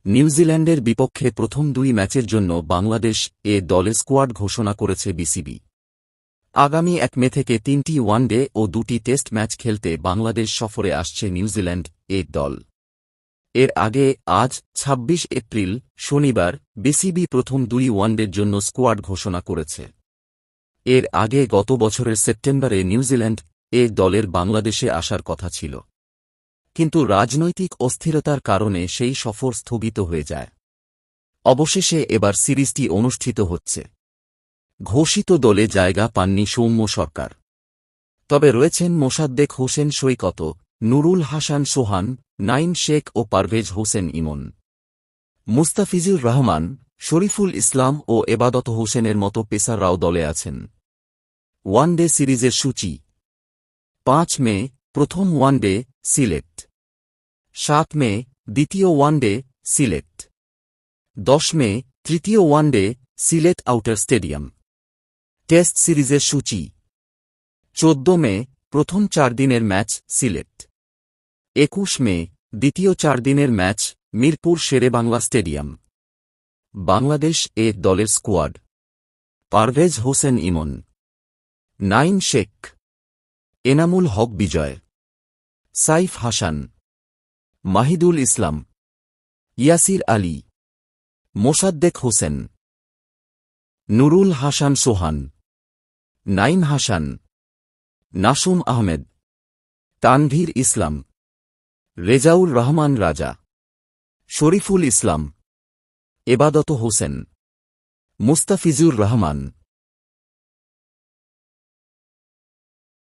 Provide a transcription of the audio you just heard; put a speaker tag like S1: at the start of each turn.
S1: নিউজিল্যান্ডের বিপক্ষে প্রথম 2 ম্যাচের জন্য বাংলাদেশ এ দলের স্কোয়াড ঘোষণা করেছে বিসিবি। আগামী 1 মে থেকে 3টি ওয়ানডে ও 2টি টেস্ট ম্যাচ খেলতে বাংলাদেশ সফরে আসছে নিউজিল্যান্ড এ দল। এর আগে আজ ২৬ এপ্রিল শনিবার বিসিবি প্রথম 2 ওয়ানডের জন্য স্কোয়াড ঘোষণা করেছে। এর আগে গত বছরের সেপ্টেম্বরে নিউজিল্যান্ড এ দলের বাংলাদেশে আসার কথা ছিল, কিন্তু রাজনৈতিক অস্থিরতার কারণে সেই সফর স্থগিত হয়ে যায়। অবশেষে এবার সিরিজটি অনুষ্ঠিত হচ্ছে। ঘোষিত দলে জায়গা পাননি সৌম্য সরকার, তবে রয়েছেন মোসাদ্দেক হোসেন সৈকত, নুরুল হাসান সোহান, নাইম শেখ ও পারভেজ হোসেন ইমন। মুস্তাফিজুর রহমান, শরীফুল ইসলাম ও এবাদত হোসেনের মতো পেসাররাও দলে আছেন। ওয়ানডে সিরিজের সূচি: 5 মে প্রথম ওয়ানডে সিলেট, 7 মে দ্বিতীয় ওয়ানডে সিলেট, 10 মে তৃতীয় one day Sylhet outer stadium. Test সিরিজের সূচি: 14 মে প্রথম 4 দিনের ম্যাচ সিলেট, 21 মে দ্বিতীয় 4 দিনের ম্যাচ মিরপুর শেরেবাংলা স্টেডিয়াম। বাংলাদেশ এ দলের স্কোয়াড: পারভেজ হোসেন ইমন, নাইম শেখ, এনামুল হক বিজয়, সাইফ হাসান, মাহিদুল ইসলাম, ইয়াসির আলী, মোসাদ্দেক হোসেন, নুরুল হাসান সোহান, নাইম হাসান, নাসুম আহমেদ, তানভীর ইসলাম, রেজাউর রহমান রাজা, শরীফুল ইসলাম, এবাদত হোসেন, মুস্তাফিজুর রহমান।